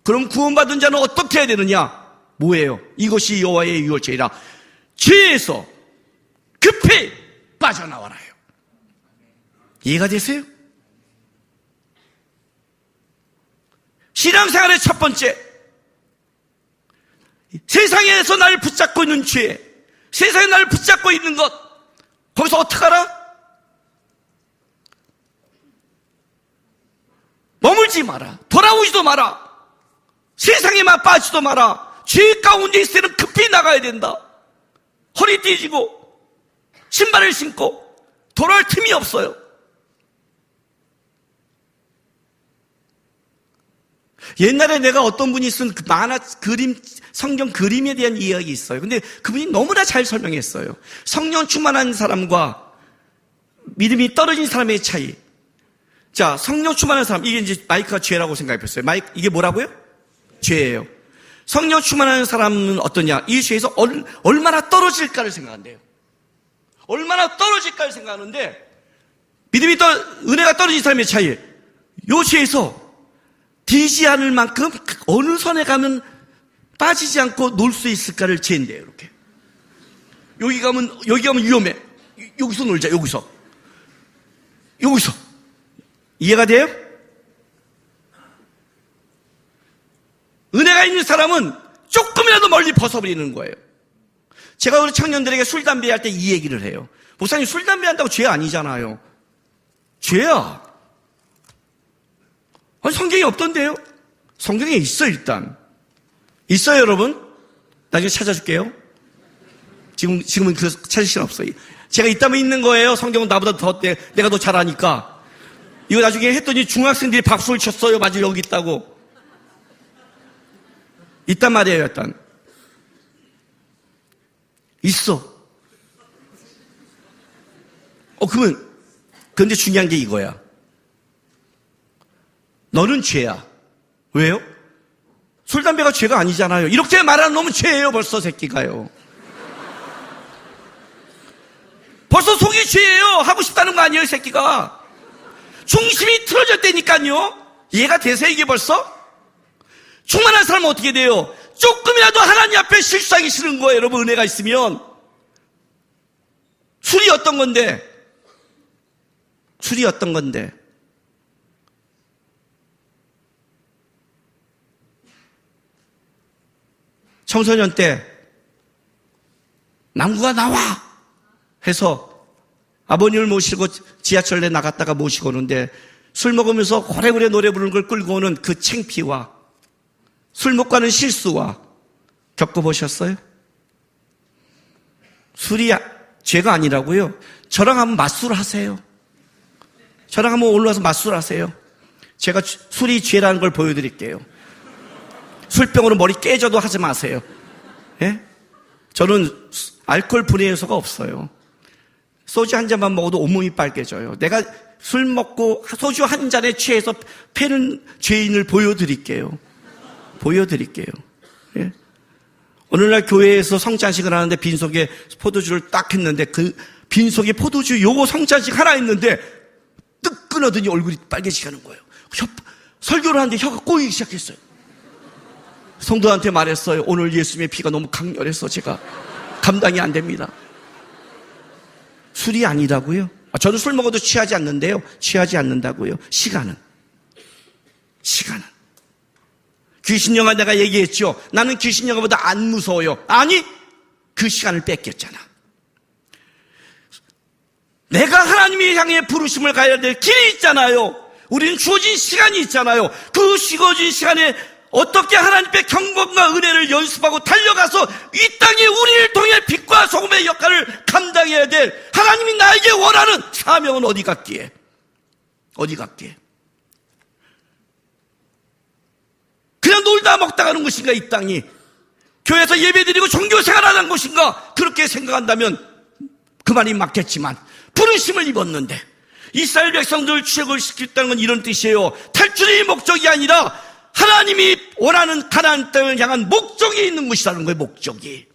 그럼 구원받은 자는 어떻게 해야 되느냐? 뭐예요? 이것이 여호와의 유월절이라. 죄에서 급히 빠져나와라요. 이해가 되세요? 신앙생활의 첫 번째, 세상에서 나를 붙잡고 있는 죄, 세상에 나를 붙잡고 있는 것, 거기서 어떻게 하라? 머물지 마라. 돌아오지도 마라. 세상에만 빠지도 마라. 죄 가운데 있을 때는 급히 나가야 된다. 허리 띠지고 신발을 신고 돌아올 틈이 없어요. 옛날에 내가 어떤 분이 쓴 만화 그림, 성경 그림에 대한 이야기 있어요. 근데 그분이 너무나 잘 설명했어요. 성령 충만한 사람과 믿음이 떨어진 사람의 차이. 자, 성령 충만한 사람, 이게 이제 마이크가 죄라고 생각했어요. 이게 뭐라고요? 죄예요. 성령 충만한 사람은 어떠냐? 이 죄에서 얼마나 떨어질까를 생각한대요. 얼마나 떨어질까를 생각하는데, 은혜가 떨어진 사람의 차이. 요 죄에서 되지 않을 만큼 어느 선에 가면 빠지지 않고 놀 수 있을까를 재는데요, 이렇게. 여기 가면 위험해. 여기서 놀자, 여기서. 이해가 돼요? 은혜가 있는 사람은 조금이라도 멀리 벗어버리는 거예요. 제가 우리 청년들에게 술, 담배 할 때 이 얘기를 해요. 목사님, 술, 담배 한다고 죄 아니잖아요. 죄야. 아니, 성경에 없던데요? 성경에 있어, 일단. 있어요, 여러분? 나중에 찾아줄게요. 지금은 그래서 찾을 시간 없어요. 제가 있다면 있는 거예요. 성경은 나보다 내가 더 잘하니까. 이거 나중에 했더니 중학생들이 박수를 쳤어요. 맞아, 여기 있다고. 있단 말이에요, 일단. 있어. 그런데 중요한 게 이거야. 너는 죄야. 왜요? 술, 담배가 죄가 아니잖아요. 이렇게 말하는 놈은 죄예요, 벌써 새끼가요. 벌써 속이 죄예요. 하고 싶다는 거 아니에요, 새끼가. 중심이 틀어졌다니까요. 이해가 되세요, 이게 벌써? 충만한 사람은 어떻게 돼요? 조금이라도 하나님 앞에 실수하기 싫은 거예요, 여러분. 은혜가 있으면. 술이 어떤 건데? 청소년 때 남구가 나와 해서 아버님을 모시고 지하철에 나갔다가 모시고 오는데 술 먹으면서 고래고래 노래 부르는 걸 끌고 오는 그 창피와 술 먹고 하는 실수와 겪어보셨어요? 술이 죄가 아니라고요. 저랑 한번 맞술하세요. 저랑 한번 올라와서 맞술하세요. 제가 술이 죄라는 걸 보여드릴게요. 술병으로 머리 깨져도 하지 마세요. 예? 저는 알코올 분해 요소가 없어요. 소주 한 잔만 먹어도 온몸이 빨개져요. 내가 술 먹고 소주 한 잔에 취해서 패는 죄인을 보여드릴게요. 예? 오늘날 교회에서 성찬식을 하는데 빈속에 포도주를 딱 했는데 그 빈속에 포도주 요거 성찬식 하나 했는데 뜨 끊어더니 얼굴이 빨개지는 거예요. 설교를 하는데 혀가 꼬이기 시작했어요. 성도한테 말했어요. 오늘 예수님의 피가 너무 강렬해서 제가 감당이 안 됩니다. 술이 아니라고요? 저는 술 먹어도 취하지 않는데요. 취하지 않는다고요. 시간은. 귀신 영화 내가 얘기했죠. 나는 귀신 영화보다 안 무서워요. 아니, 그 시간을 뺏겼잖아. 내가 하나님이 향해 부르심을 가야 될 길이 있잖아요. 우리는 주어진 시간이 있잖아요. 그 주어진 시간에 어떻게 하나님의 경건과 은혜를 연습하고 달려가서 이 땅에 우리를 통해 빛과 소금의 역할을 감당해야 될 하나님이 나에게 원하는 사명은 어디 갔기에? 그냥 놀다 먹다 가는 것인가, 이 땅이? 교회에서 예배드리고 종교생활하는 것인가? 그렇게 생각한다면 그 말이 맞겠지만 부르심을 입었는데 이스라엘 백성들을 출애굽을 시켰다는 건 이런 뜻이에요. 탈출의 목적이 아니라 하나님이 원하는 가나안 땅을 향한 목적이 있는 것이라는 거예요. 목적이.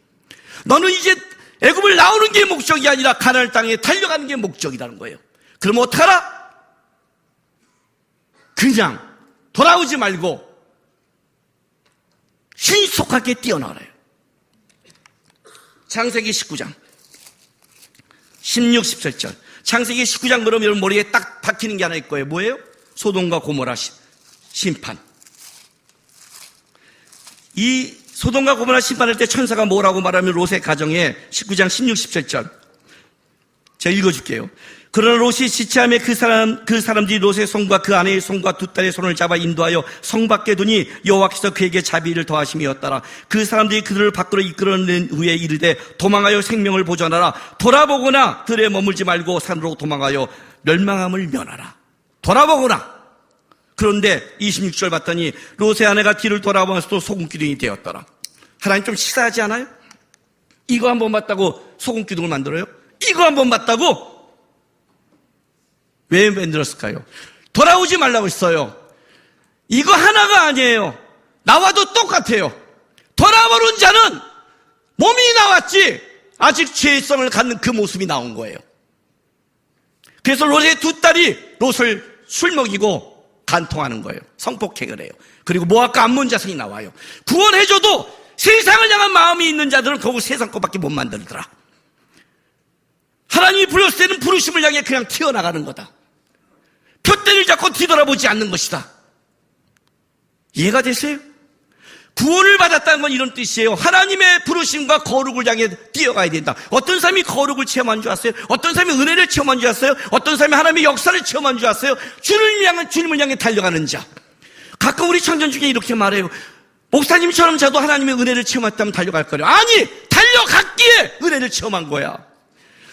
너는 이제 애굽을 나오는 게 목적이 아니라 가나안 땅에 달려가는 게 목적이라는 거예요. 그럼 어떡하라? 그냥 돌아오지 말고 신속하게 뛰어나가요. 창세기 19장 16, 17절. 창세기 19장 그러면 여러분 머리에 딱 박히는 게 하나 있을 거예요. 뭐예요? 소돔과 고모라 심판. 이 소돔과 고모라 심판할 때 천사가 뭐라고 말하면 롯의 가정에 19장 16, 17절. 제가 읽어줄게요. 그러나 롯이 지체함에 그 사람들이 롯의 손과 그 아내의 손과 두 딸의 손을 잡아 인도하여 성 밖에 두니 여호와께서 그에게 자비를 더하심이었더라. 그 사람들이 그들을 밖으로 이끌어낸 후에 이르되 도망하여 생명을 보존하라. 돌아보거나 들에 머물지 말고 산으로 도망하여 멸망함을 면하라. 돌아보거나. 그런데 26절 봤더니 롯의 아내가 뒤를 돌아보면서도 소금기둥이 되었더라. 하나님 좀 치사하지 않아요? 이거 한 번 봤다고 소금기둥을 만들어요? 이거 한 번 봤다고? 왜 만들었을까요? 돌아오지 말라고 했어요. 이거 하나가 아니에요. 나와도 똑같아요. 돌아보는 자는 몸이 나왔지 아직 죄성을 갖는 그 모습이 나온 거예요. 그래서 롯의 두 딸이 롯을 술 먹이고 간통하는 거예요. 성폭행을 해요. 그리고 모압과 암몬 자손이 나와요. 구원해줘도 세상을 향한 마음이 있는 자들은 결국 세상 것밖에 못 만들더라. 하나님이 불렀을 때는 부르심을 향해 그냥 튀어나가는 거다. 표대를 잡고 뒤돌아보지 않는 것이다. 이해가 되세요? 구원을 받았다는 건 이런 뜻이에요. 하나님의 부르심과 거룩을 향해 뛰어가야 된다. 어떤 사람이 거룩을 체험한 줄 아세요? 어떤 사람이 은혜를 체험한 줄 아세요? 어떤 사람이 하나님의 역사를 체험한 줄 아세요? 주님을 향해 달려가는 자. 가끔 우리 청년 중에 이렇게 말해요. 목사님처럼 저도 하나님의 은혜를 체험했다면 달려갈 거래요. 아니, 달려갔기에 은혜를 체험한 거야.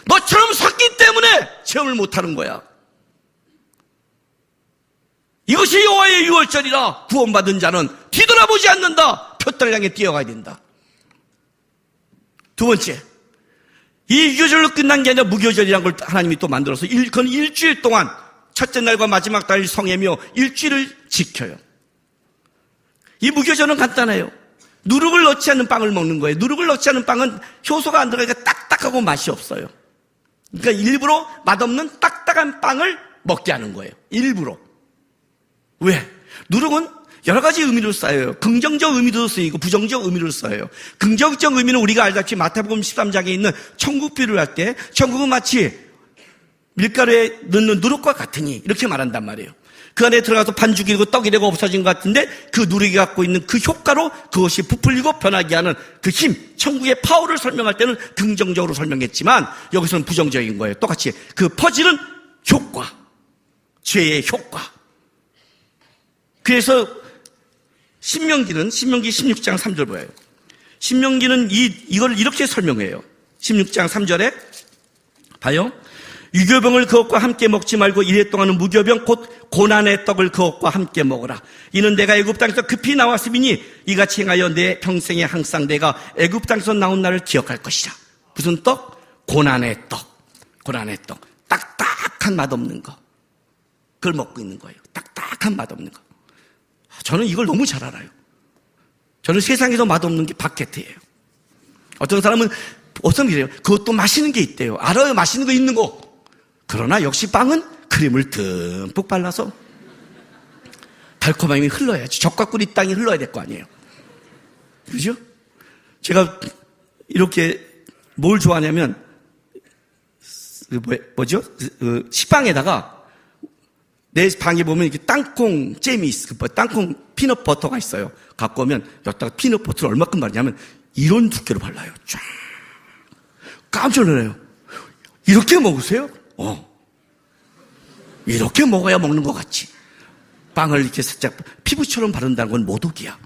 너처럼 섰기 때문에 체험을 못하는 거야. 이것이 여호와의 유월절이라 구원받은 자는 뒤돌아보지 않는다. 표대를 향해 뛰어가야 된다. 두 번째, 이 유교절로 끝난 게 아니라 무교절이라는 걸 하나님이 또 만들어서 그건 일주일 동안 첫째 날과 마지막 날 성회며 일주일을 지켜요. 이 무교절은 간단해요. 누룩을 넣지 않는 빵을 먹는 거예요. 누룩을 넣지 않는 빵은 효소가 안 들어가니까 딱딱하고 맛이 없어요. 그러니까 일부러 맛없는 딱딱한 빵을 먹게 하는 거예요. 일부러. 왜? 누룩은 여러 가지 의미로 쓰여요. 긍정적 의미도 쓰이고 부정적 의미로 써요. 긍정적 의미는 우리가 알다시피 마태복음 13장에 있는 천국 비유를 할 때 천국은 마치 밀가루에 넣는 누룩과 같으니 이렇게 말한단 말이에요. 그 안에 들어가서 반죽이 되고 떡이 되고 없어진 것 같은데 그 누리가 갖고 있는 그 효과로 그것이 부풀리고 변하게 하는 그 힘, 천국의 파워를 설명할 때는 긍정적으로 설명했지만 여기서는 부정적인 거예요. 똑같이 그 퍼지는 효과, 죄의 효과. 그래서 신명기는 신명기 16장 3절 보여요. 신명기는 이걸 이렇게 설명해요. 16장 3절에 봐요. 유교병을 그것과 함께 먹지 말고 이래 동안은 무교병 곧 고난의 떡을 그것과 함께 먹으라. 이는 내가 애굽 땅에서 급히 나왔으니 이같이 행하여 내 평생에 항상 내가 애굽 땅에서 나온 날을 기억할 것이라. 무슨 떡? 고난의 떡. 고난의 떡. 딱딱한 맛없는 거. 그걸 먹고 있는 거예요. 딱딱한 맛없는 거. 저는 이걸 너무 잘 알아요. 저는 세상에서 맛없는 게 바게트예요. 어떤 사람은 어떤 이래요. 그것도 맛있는 게 있대요. 알아요. 맛있는 거 있는 거. 그러나 역시 빵은 크림을 듬뿍 발라서 달콤함이 흘러야지. 젖과 꿀이 땅이 흘러야 될 거 아니에요. 그죠? 제가 이렇게 뭘 좋아하냐면 뭐죠? 식빵에다가 내 방에 보면 이렇게 땅콩 잼이 있어. 땅콩 피넛 버터가 있어요. 갖고 오면 여기다가 피넛 버터를 얼마큼 바르냐면 이런 두께로 발라요. 쫙. 깜짝 놀라요. 이렇게 먹으세요? 이렇게 먹어야 먹는 것 같지. 빵을 이렇게 살짝 피부처럼 바른다는 건 모독이야.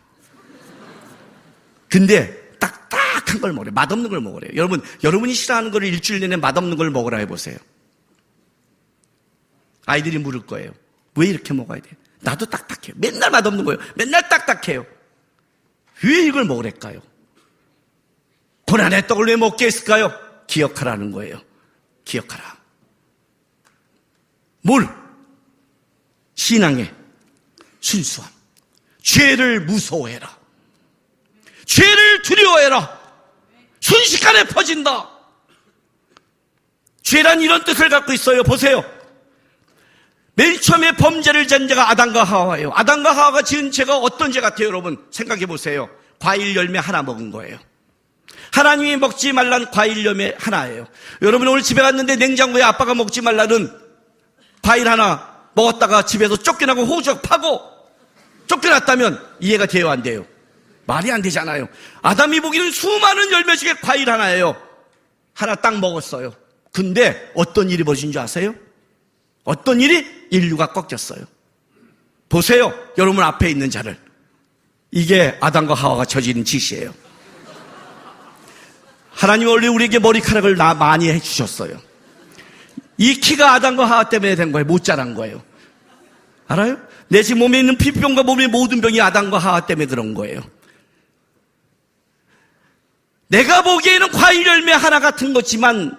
근데 딱딱한 걸 먹으래요. 맛없는 걸 먹으래요. 여러분이 싫어하는 걸 일주일 내내 맛없는 걸 먹으라 해보세요. 아이들이 물을 거예요. 왜 이렇게 먹어야 돼? 나도 딱딱해요. 맨날 맛없는 거예요. 맨날 딱딱해요. 왜 이걸 먹으랬까요? 고난의 떡을 왜 먹게 했을까요? 기억하라는 거예요. 기억하라. 뭘? 신앙의 순수함. 죄를 무서워해라. 죄를 두려워해라. 순식간에 퍼진다. 죄란 이런 뜻을 갖고 있어요. 보세요. 맨 처음에 범죄를 지은 자가 아담과 하와예요. 아담과 하와가 지은 죄가 어떤 죄 같아요, 여러분? 생각해 보세요. 과일 열매 하나 먹은 거예요. 하나님이 먹지 말란 과일 열매 하나예요. 여러분 오늘 집에 갔는데 냉장고에 아빠가 먹지 말라는 과일 하나 먹었다가 집에서 쫓겨나고 호적 파고 쫓겨났다면 이해가 돼요, 안 돼요? 말이 안 되잖아요. 아담이 보기는 수많은 열매 중에 과일 하나예요. 하나 딱 먹었어요. 근데 어떤 일이 벌어진 줄 아세요? 어떤 일이? 인류가 꺾였어요. 보세요. 여러분 앞에 있는 자를. 이게 아담과 하와가 저지른 짓이에요. 하나님 원래 우리에게 머리카락을 많이 해주셨어요. 이 키가 아담과 하와 때문에 된 거예요. 못 자란 거예요. 알아요? 내 지금 몸에 있는 피부병과 몸의 모든 병이 아담과 하와 때문에 그런 거예요. 내가 보기에는 과일 열매 하나 같은 거지만,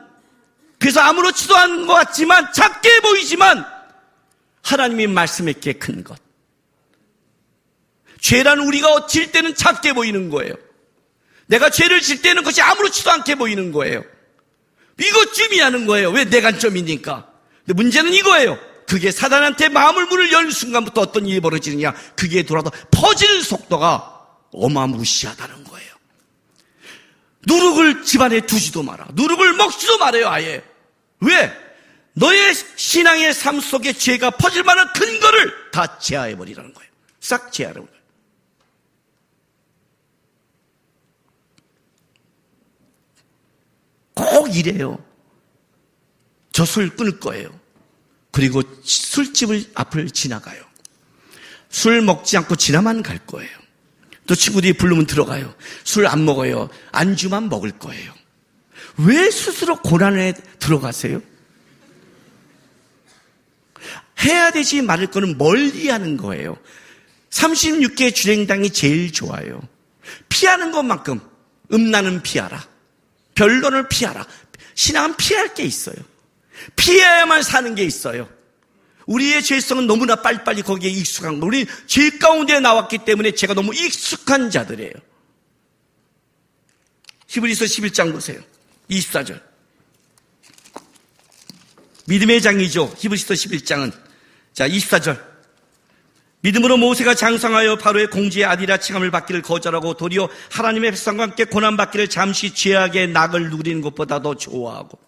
그래서 아무렇지도 않은 것 같지만, 작게 보이지만 하나님이 말씀했기에 큰 것. 죄라는 우리가 질 때는 작게 보이는 거예요. 내가 죄를 질 때는 그것이 아무렇지도 않게 보이는 거예요. 이것쯤이라는 거예요. 왜 내 관점이니까. 근데 문제는 이거예요. 그게 사단한테 마음을 문을 열 순간부터 어떤 일이 벌어지느냐. 그게 돌아서 퍼지는 속도가 어마무시하다는 거예요. 누룩을 집안에 두지도 마라. 누룩을 먹지도 말아요, 아예. 왜? 너의 신앙의 삶 속에 죄가 퍼질 만한 근거를 다 제하해버리라는 거예요. 싹 제하라는 거예요. 꼭 이래요. 저 술 끊을 거예요. 그리고 술집을 앞을 지나가요. 술 먹지 않고 지나만 갈 거예요. 또 친구들이 부르면 들어가요. 술 안 먹어요. 안주만 먹을 거예요. 왜 스스로 고난에 들어가세요? 해야 되지 말을 거는 멀리 하는 거예요. 36개 주행당이 제일 좋아요. 피하는 것만큼 음란은 피하라. 변론을 피하라. 신앙은 피할 게 있어요. 피해야만 사는 게 있어요. 우리의 죄성은 너무나 빨리빨리 거기에 익숙한 거. 우리 죄 가운데 나왔기 때문에 제가 너무 익숙한 자들이에요. 히브리서 11장 보세요. 24절. 믿음의 장이죠. 히브리서 11장은. 자, 24절. 믿음으로 모세가 장성하여 바로의 공주의 아들이라 칭함을 받기를 거절하고 도리어 하나님의 백성과 함께 고난받기를 잠시 죄악의 낙을 누리는 것보다 더 좋아하고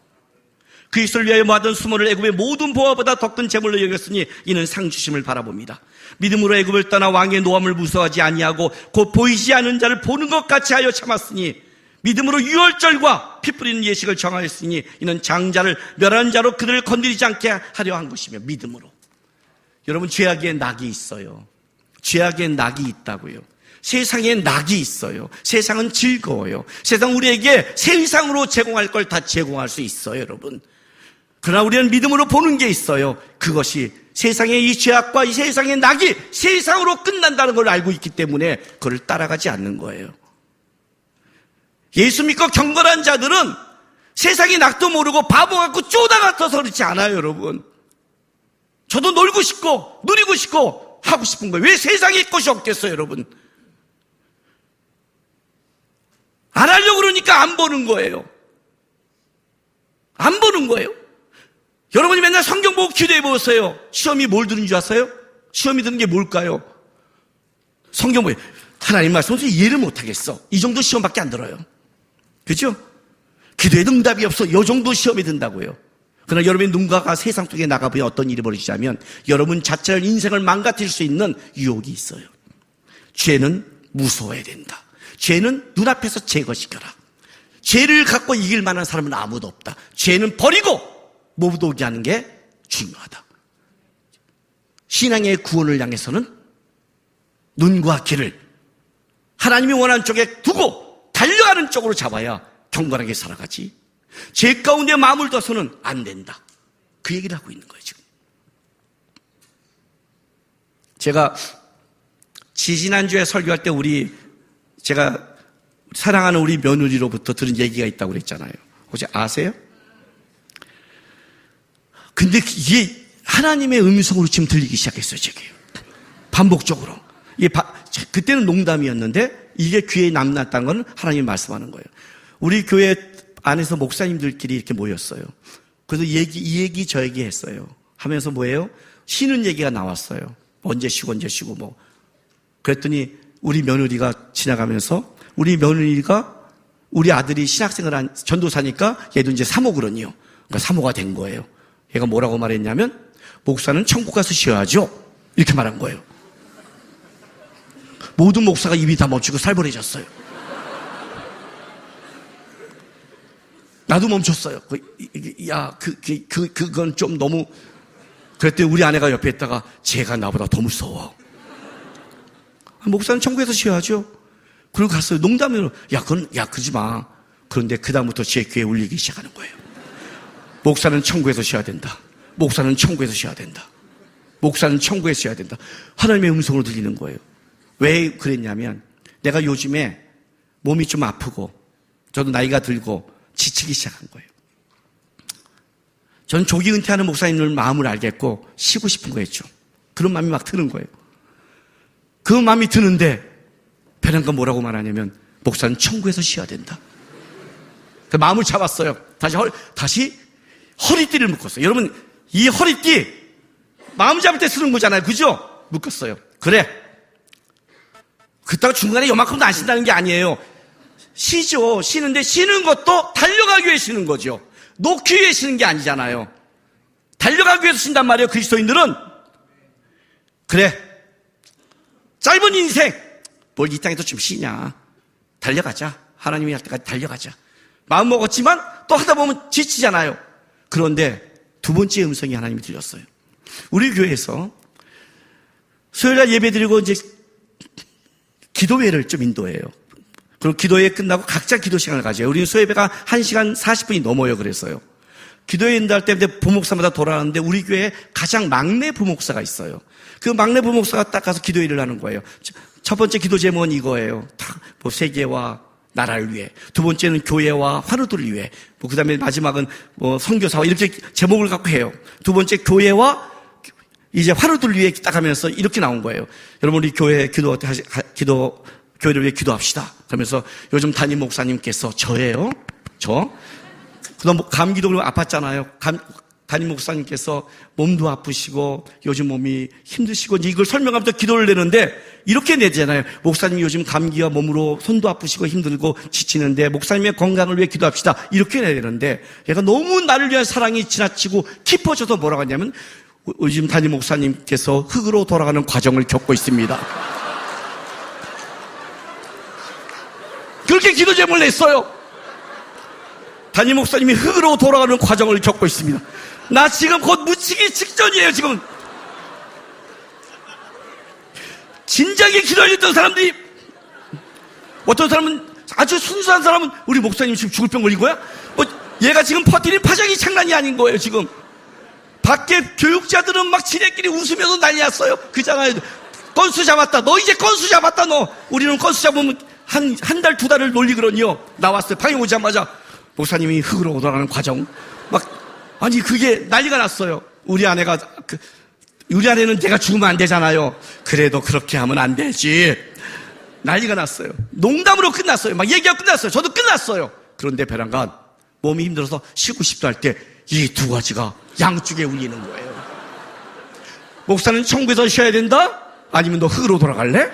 그리스도를 위하여 모아둔 수모를 애굽의 모든 보화보다 더 큰 재물로 여겼으니 이는 상 주심을 바라봅니다. 믿음으로 애굽을 떠나 왕의 노함을 무서워하지 아니하고 곧 보이지 않는 자를 보는 것 같이 하여 참았으니 믿음으로 유월절과 피 뿌리는 예식을 정하였으니 이는 장자를 멸하는 자로 그들을 건드리지 않게 하려 한 것이며 믿음으로. 여러분, 죄악에 낙이 있어요. 죄악에 낙이 있다고요. 세상에 낙이 있어요. 세상은 즐거워요. 세상 우리에게 세상으로 제공할 걸 다 제공할 수 있어요, 여러분. 그러나 우리는 믿음으로 보는 게 있어요. 그것이 세상의 이 죄악과 이 세상의 낙이 세상으로 끝난다는 걸 알고 있기 때문에 그걸 따라가지 않는 거예요. 예수 믿고 경건한 자들은 세상의 낙도 모르고 바보 같고 쪼다 같아서 그렇지 않아요, 여러분. 저도 놀고 싶고 누리고 싶고 하고 싶은 거예요. 왜 세상에 것이 없겠어요, 여러분? 안 하려고 그러니까 안 보는 거예요. 안 보는 거예요. 여러분이 맨날 성경 보고 기도해 보세요. 시험이 뭘 드는 줄 아세요? 시험이 드는 게 뭘까요? 성경 보고 하나님 말씀을 이해를 못하겠어. 이 정도 시험밖에 안 들어요. 그렇죠? 기도에도 응답이 없어. 이 정도 시험이 든다고요. 그러나 여러분의 눈과 세상 속에 나가보면 어떤 일이 벌어지자면 여러분 자체를 인생을 망가뜨릴 수 있는 유혹이 있어요. 죄는 무서워야 된다. 죄는 눈앞에서 제거시켜라. 죄를 갖고 이길 만한 사람은 아무도 없다. 죄는 버리고 못 오게 하는 게 중요하다. 신앙의 구원을 향해서는 눈과 귀를 하나님이 원하는 쪽에 두고 달려가는 쪽으로 잡아야 경건하게 살아가지. 죄 가운데 마음을 둬서는 안 된다. 그 얘기를 하고 있는 거예요, 지금. 제가 지지난주에 설교할 때 제가 사랑하는 우리 며느리로부터 들은 얘기가 있다고 그랬잖아요. 혹시 아세요? 근데 이게 하나님의 음성으로 지금 들리기 시작했어요, 제게. 반복적으로. 그때는 농담이었는데 이게 귀에 남났다는 건 하나님이 말씀하는 거예요. 우리 교회 안에서 목사님들끼리 이렇게 모였어요. 그래서 이 얘기 저 얘기 했어요. 하면서 뭐예요? 쉬는 얘기가 나왔어요. 언제 쉬고 뭐. 그랬더니 우리 며느리가 지나가면서 우리 아들이 신학생을 전도사니까 얘도 이제 사모거든요. 그러니까 사모가 된 거예요. 얘가 뭐라고 말했냐면 목사는 천국 가서 쉬어야죠. 이렇게 말한 거예요. 모든 목사가 입이 다 멈추고 살벌해졌어요. 나도 멈췄어요. 그건 좀 너무. 그랬더니 우리 아내가 옆에 있다가 쟤가 나보다 더 무서워. 목사는 천국에서 쉬어야죠. 그리고 갔어요. 농담으로 그러지 마. 그런데 그다음부터 제 귀에 울리기 시작하는 거예요. 목사는 천국에서 쉬어야 된다. 목사는 천국에서 쉬어야 된다. 목사는 천국에서 쉬어야 된다. 하나님의 음성으로 들리는 거예요. 왜 그랬냐면 내가 요즘에 몸이 좀 아프고 저도 나이가 들고 지치기 시작한 거예요. 저는 조기 은퇴하는 목사님들 마음을 알겠고 쉬고 싶은 거였죠. 그런 마음이 막 드는 거예요. 그 마음이 드는데 베란가 뭐라고 말하냐면 목사는 천국에서 쉬어야 된다. 그 마음을 잡았어요. 다시 허리띠를 묶었어요. 여러분, 이 허리띠 마음 잡을 때 쓰는 거잖아요. 그죠? 묶었어요. 그래. 그렇다고 중간에 요만큼도 안 쉰다는 게 아니에요. 쉬죠. 쉬는데 쉬는 것도 달려가기 위해 쉬는 거죠. 놓기 위해 쉬는 게 아니잖아요. 달려가기 위해서 쉰단 말이에요. 그리스도인들은. 그래. 짧은 인생. 뭘 이 땅에서 좀 쉬냐. 달려가자. 하나님이 할 때까지 달려가자. 마음 먹었지만 또 하다 보면 지치잖아요. 그런데 두 번째 음성이 하나님이 들렸어요. 우리 교회에서 수요일날 예배드리고 이제 기도회를 좀 인도해요. 그리고 기도회 끝나고 각자 기도 시간을 가져요. 우리는 수요예배가 1시간 40분이 넘어요. 그랬어요. 기도회 인도할 때 부목사마다 돌아가는데 우리 교회에 가장 막내 부목사가 있어요. 그 막내 부목사가 딱 가서 기도회를 하는 거예요. 첫 번째 기도 제목은 이거예요. 세계와 나라를 위해. 두 번째는 교회와 환우들을 위해. 그 다음에 마지막은 선교사와 이렇게 제목을 갖고 해요. 두 번째 교회와 이제 환우들을 위해 딱 하면서 이렇게 나온 거예요. 여러분, 우리 교회 교회를 위해 기도합시다. 그러면서 요즘 담임 목사님께서 저예요. 그다음 감기도 아팠잖아요. 담임 목사님께서 몸도 아프시고 요즘 몸이 힘드시고 이걸 설명하면서 기도를 내는데 이렇게 내잖아요. 목사님 요즘 감기와 몸으로 손도 아프시고 힘들고 지치는데 목사님의 건강을 위해 기도합시다. 이렇게 내야 되는데 얘가 너무 나를 위한 사랑이 지나치고 깊어져서 뭐라고 하냐면 요즘 담임 목사님께서 흙으로 돌아가는 과정을 겪고 있습니다. 그렇게 기도 제목을 냈어요. 담임 목사님이 흙으로 돌아가는 과정을 겪고 있습니다. 나 지금 곧 묻히기 직전이에요. 지금 진작에 기도했던 사람들이, 어떤 사람은 아주 순수한 사람은 우리 목사님 지금 죽을 병 걸린 거야? 얘가 지금 퍼뜨린 파장이 장난이 아닌 거예요. 지금 밖에 교육자들은 막 지네끼리 웃으면서 난리 났어요. 그잖아요. 건수 잡았다. 너 이제 건수 잡았다. 너. 우리는 건수 잡으면 한 달, 두 달을 놀리거든요. 나왔어요. 방에 오자마자 목사님이 흙으로 돌아가는 과정. 아니, 그게 난리가 났어요. 우리 아내가, 우리 아내는 내가 죽으면 안 되잖아요. 그래도 그렇게 하면 안 되지. 난리가 났어요. 농담으로 끝났어요. 막 얘기가 끝났어요. 저도 끝났어요. 그런데 배란간 몸이 힘들어서 쉬고 싶다 할 때 이 두 가지가 양쪽에 울리는 거예요. 목사는 천국에서 쉬어야 된다? 아니면 너 흙으로 돌아갈래?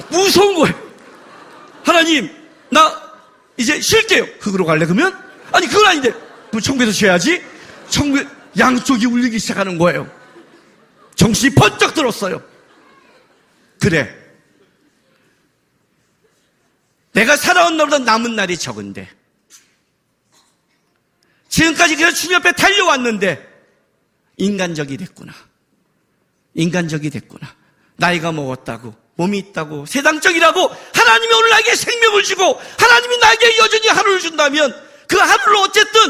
무서운 거예요. 하나님, 나 이제 쉴게요. 흙으로 갈래 그러면? 아니, 그건 아닌데. 그럼 천국에서 쉬어야지. 천국에 양쪽이 울리기 시작하는 거예요. 정신이 번쩍 들었어요. 그래, 내가 살아온 날보다 남은 날이 적은데, 지금까지 그래서 주님 앞에 달려왔는데 인간적이 됐구나. 인간적이 됐구나. 나이가 먹었다고, 몸이 있다고, 세상적이라고 하나님이 오늘 나에게 생명을 주고 하나님이 나에게 여전히 하루를 준다면 그 하루를 어쨌든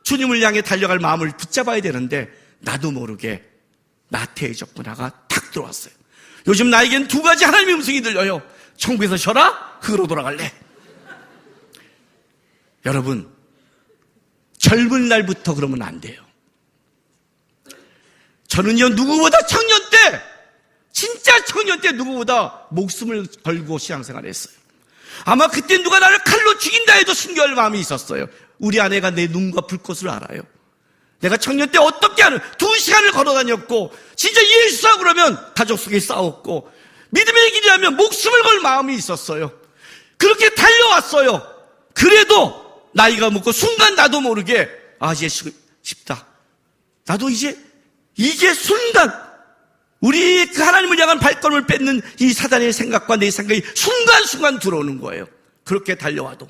주님을 향해 달려갈 마음을 붙잡아야 되는데 나도 모르게 나태해졌구나가 탁 들어왔어요. 요즘 나에겐 두 가지 하나님의 음성이 들려요. 천국에서 쉬어라, 흙으로 돌아갈래. 여러분, 젊은 날부터 그러면 안 돼요. 저는요, 누구보다 청년 때, 진짜 청년 때 누구보다 목숨을 걸고 신앙생활을 했어요. 아마 그때 누가 나를 칼로 죽인다 해도 순교할 마음이 있었어요. 우리 아내가 내 눈과 불꽃을 알아요. 내가 청년 때 어떻게 하는 2시간을 걸어다녔고, 진짜 예수하고 그러면 가족 속에 싸웠고, 믿음의 길이라면 목숨을 걸 마음이 있었어요. 그렇게 달려왔어요. 그래도 나이가 먹고 순간 나도 모르게 이제 싶다. 나도 이제 이게 순간 우리 그 하나님을 향한 발걸음을 뺏는 이 사단의 생각과 내 생각이 순간순간 들어오는 거예요. 그렇게 달려와도.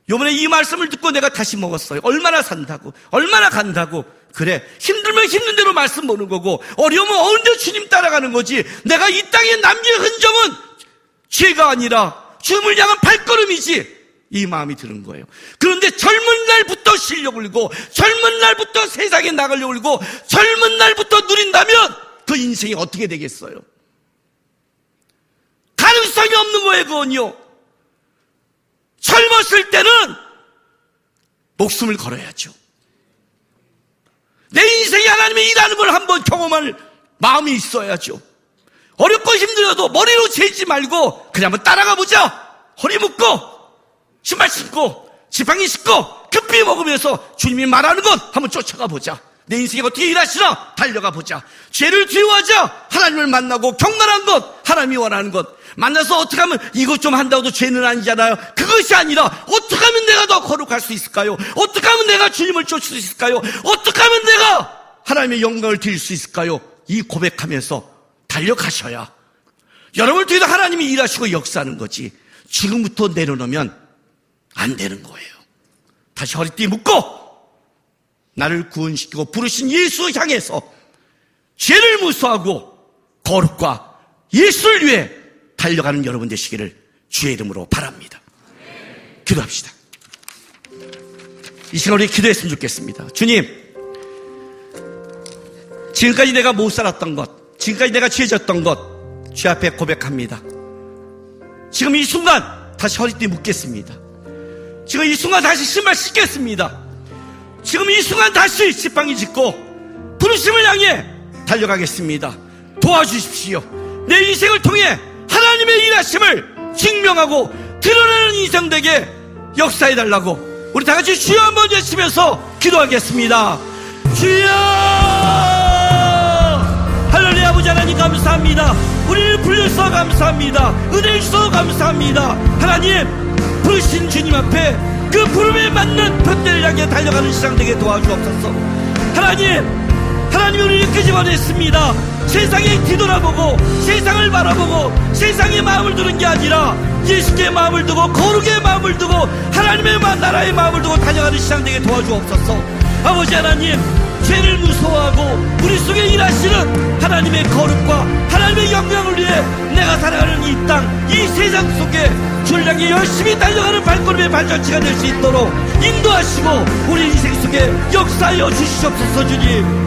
요번에 이 말씀을 듣고 내가 다시 먹었어요. 얼마나 산다고, 얼마나 간다고. 그래, 힘들면 힘든 대로 말씀 보는 거고, 어려우면 언제 주님 따라가는 거지. 내가 이 땅에 남길 흔적은 죄가 아니라 주님을 향한 발걸음이지. 이 마음이 드는 거예요. 그런데 젊은 날부터 실력을 잃고, 젊은 날부터 세상에 나가려고 하고, 젊은 날부터 누린다면 그 인생이 어떻게 되겠어요? 가능성이 없는 거예요, 그건요. 젊었을 때는 목숨을 걸어야죠. 내 인생이 하나님의 일하는 걸 한번 경험할 마음이 있어야죠. 어렵고 힘들어도 머리로 재지 말고 그냥 한번 따라가 보자. 허리 묶고 신발 신고 지팡이 신고 급히 먹으면서 주님이 말하는 것 한번 쫓아가 보자. 내 인생에 어떻게 일하시나 달려가 보자. 죄를 두려워하자. 하나님을 만나고 경건한 것, 하나님이 원하는 것. 만나서 어떻게 하면 이것 좀 한다고도 죄는 아니잖아요. 그것이 아니라 어떻게 하면 내가 더 거룩할 수 있을까요? 어떻게 하면 내가 주님을 쫓을 수 있을까요? 어떻게 하면 내가 하나님의 영광을 드릴 수 있을까요? 이 고백하면서 달려가셔야 여러분을 통해서 하나님이 일하시고 역사하는 거지. 지금부터 내려놓으면 안 되는 거예요. 다시 허리띠 묶고 나를 구원시키고 부르신 예수 향해서 죄를 무서워하고 거룩과 예수를 위해 달려가는 여러분 되시기를 주의 이름으로 바랍니다. 기도합시다. 이 시간 우리 기도했으면 좋겠습니다. 주님, 지금까지 내가 못 살았던 것, 지금까지 내가 죄졌던 것 주 앞에 고백합니다. 지금 이 순간 다시 허리띠 묶겠습니다. 지금 이 순간 다시 신발 신겠습니다. 지금 이 순간 다시 지팡이 짚고 부르심을 향해 달려가겠습니다. 도와주십시오. 내 인생을 통해 하나님의 일하심을 증명하고 드러내는 인생 되게 역사해달라고 우리 다같이 주여 한번 외치면서 기도하겠습니다. 주여! 할렐루야. 아버지 하나님 감사합니다. 우리를 불러서 감사합니다. 은혜를 주셔서 감사합니다. 하나님, 부르신 주님 앞에 그 부름에 맞는 편대를 향해 달려가는 시간 되게 도와주옵소서. 하나님 우리를 끄집어냈습니다. 세상에 뒤돌아보고 세상을 바라보고 세상의 마음을 두는 게 아니라 예수의 마음을 두고 거룩의 마음을 두고 하나님의 나라의 마음을 두고 달려가는 시간 되게 도와주옵소서. 아버지 하나님, 죄를 무서워하고 우리 속에 일하시는 하나님의 거룩과 하나님의 영광을 위해 내가 살아가는 이 땅, 이 세상 속에 주를 향해 열심히 달려가는 발걸음의 발자취가 될 수 있도록 인도하시고 우리 인생 속에 역사하여 주시옵소서. 주님,